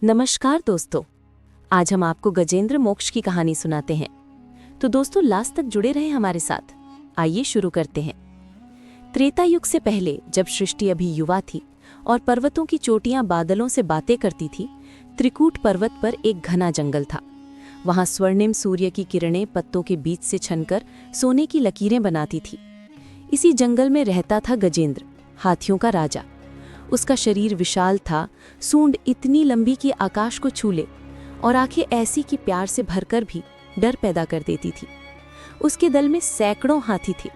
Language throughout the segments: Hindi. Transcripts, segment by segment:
नमस्कार दोस्तों, आज हम आपको गजेंद्र मोक्ष की कहानी सुनाते हैं। तो दोस्तों लास्ट तक जुड़े रहें हमारे साथ। आइए शुरू करते हैं। त्रेता युग से पहले, जब सृष्टि अभी युवा थी और पर्वतों की चोटियां बादलों से बातें करती थी, त्रिकूट पर्वत पर एक घना जंगल था। वहां स्वर्णिम सूर्य की किरणें पत्तों के बीच से छनकर सोने की लकीरें बनाती थी। इसी जंगल में रहता था गजेंद्र, हाथियों का राजा। उसका शरीर विशाल था, सूंड इतनी लंबी कि आकाश को छू ले, और आंखें ऐसी कि प्यार से भरकर भी डर पैदा कर देती थी। उसके दल में सैकड़ों हाथी थे,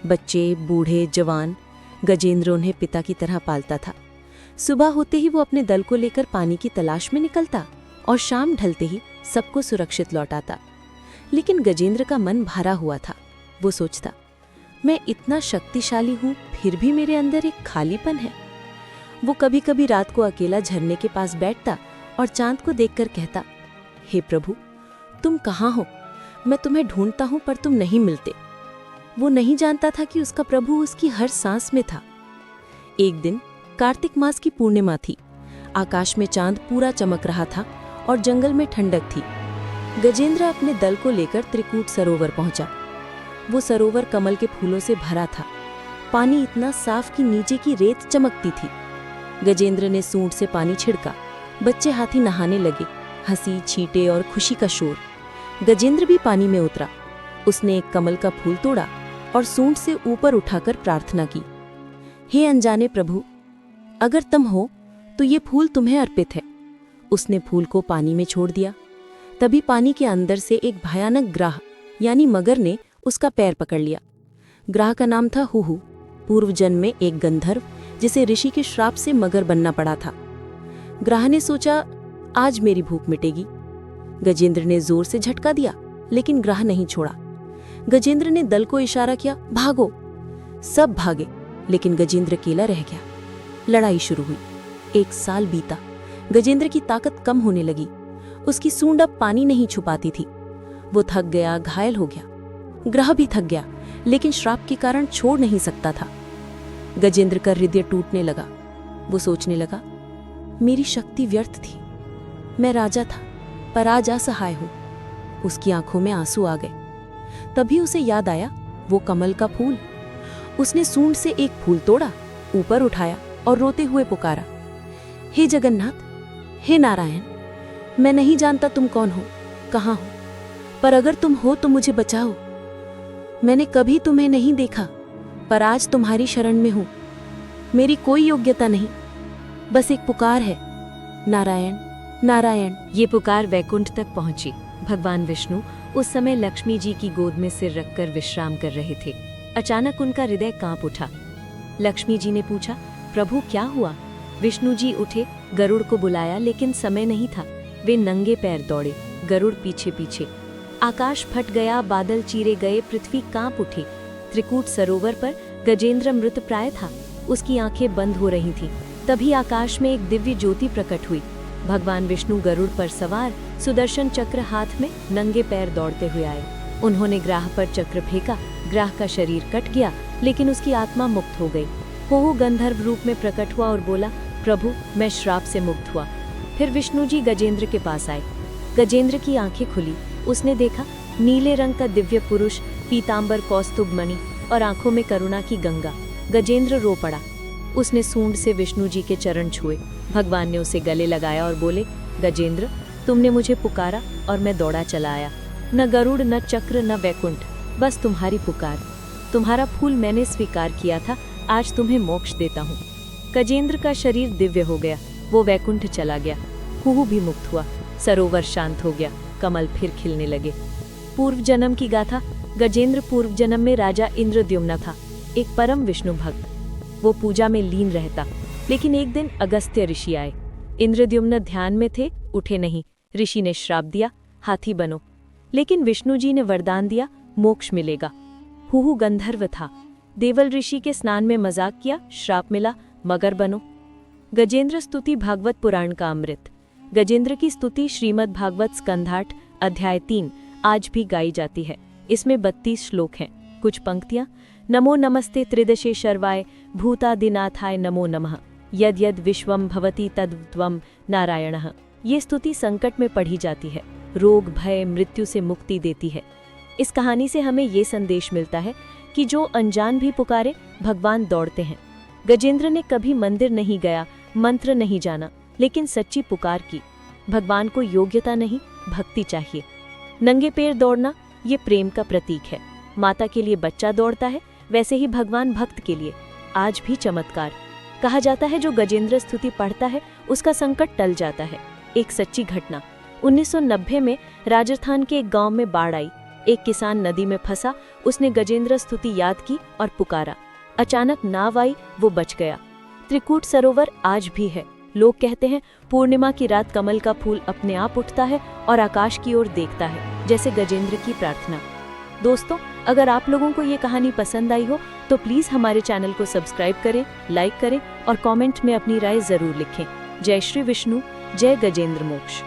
बच्चे, बूढ़े, जवान। गजेंद्र उन्हें पिता की तरह पालता था। सुबह होते ही वो अपने दल को लेकर पानी की तलाश में निकलता और शाम ढलते ही सबको सुरक्षित लौटाता। लेकिन गजेंद्र का मन भरा हुआ था। वो सोचता, मैं इतना शक्तिशाली हूँ, फिर भी मेरे अंदर एक खालीपन है। वो कभी कभी रात को अकेला झरने के पास बैठता और चांद को देखकर कहता, हे प्रभु, तुम कहाँ हो? मैं तुम्हें ढूंढता हूं पर तुम नहीं मिलते। वो नहीं जानता था कि उसका प्रभु उसकी हर सांस में था। एक दिन कार्तिक मास की पूर्णिमा थी। आकाश में चांद पूरा चमक रहा था और जंगल में ठंडक थी। गजेंद्र अपने दल को लेकर त्रिकूट सरोवर पहुंचा। वो सरोवर कमल के फूलों से भरा था। पानी इतना साफ कि नीचे की रेत चमकती थी। गजेंद्र ने सूंड से पानी छिड़का। बच्चे हाथी नहाने लगे, हंसी, छींटे और खुशी का शोर। गजेंद्र भी पानी में उतरा। उसने एक कमल का फूल तोड़ा और सूंड से ऊपर उठाकर प्रार्थना की, हे अनजाने प्रभु, अगर तुम हो तो ये फूल तुम्हें अर्पित है। उसने फूल को पानी में छोड़ दिया। तभी पानी के अंदर से एक भयानक ग्राह यानी मगर ने उसका पैर पकड़ लिया। ग्राह का नाम था हुहू, पूर्व जन्म में एक गंधर्व जिसे ऋषि के श्राप से मगर बनना पड़ा था। ग्राह ने सोचा, आज मेरी भूख मिटेगी। गजेंद्र ने जोर से झटका दिया, लेकिन ग्राह नहीं छोड़ा। गजेंद्र ने दल को इशारा किया, भागो। सब भागे, लेकिन गजेंद्र अकेला रह गया। लड़ाई शुरू हुई। 1 साल बीता। गजेंद्र की ताकत कम होने लगी। उसकी सूंड अब पानी नहीं छुपाती थी। वो थक गया, घायल हो गया। ग्राह भी थक गया, लेकिन श्राप के कारण छोड़ नहीं सकता था। गजेंद्र का हृदय टूटने लगा। वो सोचने लगा, मेरी शक्ति व्यर्थ थी। मैं राजा था, पर आज असहाय हूं। उसकी आंखों में आंसू आ गए। तभी उसे याद आया वो कमल का फूल। उसने सूंड से एक फूल तोड़ा, ऊपर उठाया और रोते हुए पुकारा, हे जगन्नाथ, हे नारायण, मैं नहीं जानता तुम कौन हो, कहाँ हो, पर अगर तुम हो तो मुझे बचाओ। मैंने कभी तुम्हें नहीं देखा, पर आज तुम्हारी शरण में हूं। मेरी कोई योग्यता नहीं, बस एक पुकार है, नारायण नारायण। ये पुकार वैकुंठ तक पहुंची। भगवान विष्णु उस समय लक्ष्मी जी की गोद में सिर रखकर विश्राम कर रहे थे। अचानक उनका हृदय कांप उठा। लक्ष्मी जी ने पूछा, प्रभु क्या हुआ? विष्णु जी उठे, गरुड़ को बुलाया, लेकिन समय नहीं था। वे नंगे पैर दौड़े, गरुड़ पीछे पीछे। आकाश फट गया, बादल चीरे गए, पृथ्वी कांप उठी। त्रिकूट सरोवर पर गजेंद्र मृत प्राय था। उसकी आंखें बंद हो रही थीं। तभी आकाश में एक दिव्य ज्योति प्रकट हुई। भगवान विष्णु गरुड़ पर सवार, सुदर्शन चक्र हाथ में, नंगे पैर दौड़ते हुए आए। उन्होंने ग्राह पर चक्र फेंका। ग्राह का शरीर कट गया, लेकिन उसकी आत्मा मुक्त हो गई। हुहू गंधर्व रूप में प्रकट हुआ और बोला, प्रभु, मैं श्राप से मुक्त हुआ। फिर विष्णु जी गजेंद्र के पास आए। गजेंद्र की आंखें खुली। उसने देखा नीले रंग का दिव्य पुरुष, पीतांबर कौस्तुभ मणि और आंखों में करुणा की गंगा। गजेंद्र रो पड़ा। उसने सूंड से विष्णु जी के चरण छुए। भगवान ने उसे गले लगाया और बोले, गजेंद्र, तुमने मुझे पुकारा और मैं दौड़ा चला आया। न गरुड़, न चक्र, न वैकुंठ, बस तुम्हारी पुकार। तुम्हारा फूल मैंने स्वीकार किया था, आज तुम्हें मोक्ष देता हूँ। गजेंद्र का शरीर दिव्य हो गया। वो वैकुंठ चला गया। हुहू भी मुक्त हुआ। सरोवर शांत हो गया। कमल फिर खिलने लगे। पूर्व जन्म की गाथा। गजेंद्र पूर्व जन्म में राजा इंद्रद्युम्न था, एक परम विष्णु भक्त। वो पूजा में लीन रहता। लेकिन एक दिन अगस्त्य ऋषि आए। इंद्रद्युम्न ध्यान में थे, उठे नहीं। ऋषि ने श्राप दिया, हाथी बनो। लेकिन विष्णु जी ने वरदान दिया, मोक्ष मिलेगा। हुहू गंधर्व था। देवल ऋषि के स्नान में मजाक किया, श्राप मिला, मगर बनो। गजेंद्र स्तुति भागवत पुराण का अमृत। गजेंद्र की स्तुति श्रीमद् भागवत स्कंधाठ अध्याय 3 आज भी गाई जाती है। इसमें 32 श्लोक हैं। कुछ पंक्तियां, नमो नमस्ते त्रिदशे शर्वाय भूतादिनाथाय नमो नमः, यद्यद् विश्वं भवति तद्त्वं नारायणः। ये स्तुति संकट में पढ़ी जाती है, रोग भय मृत्यु से मुक्ति देती है। इस कहानी से हमें ये संदेश मिलता है कि जो अनजान भी पुकारे भगवान दौड़ते हैं। गजेंद्र ने कभी मंदिर नहीं गया, मंत्र नहीं जाना, लेकिन सच्ची पुकार की। भगवान को योग्यता नहीं, भक्ति चाहिए। नंगे पैर दौड़ना ये प्रेम का प्रतीक है। माता के लिए बच्चा दौड़ता है, वैसे ही भगवान भक्त के लिए। आज भी चमत्कार। कहा जाता है जो गजेंद्र स्तुति पढ़ता है उसका संकट टल जाता है। एक सच्ची घटना, 1990 में राजस्थान के एक गांव में बाढ़ आई। एक किसान नदी में फंसा, उसने गजेंद्र स्तुति याद की और पुकारा। अचानक नाव आई, वो बच गया। त्रिकूट सरोवर आज भी है। लोग कहते हैं पूर्णिमा की रात कमल का फूल अपने आप उठता है और आकाश की ओर देखता है, जैसे गजेंद्र की प्रार्थना। दोस्तों, अगर आप लोगों को ये कहानी पसंद आई हो तो प्लीज़ हमारे चैनल को सब्सक्राइब करें, लाइक करें और कमेंट में अपनी राय ज़रूर लिखें। जय श्री विष्णु, जय गजेंद्र मोक्ष।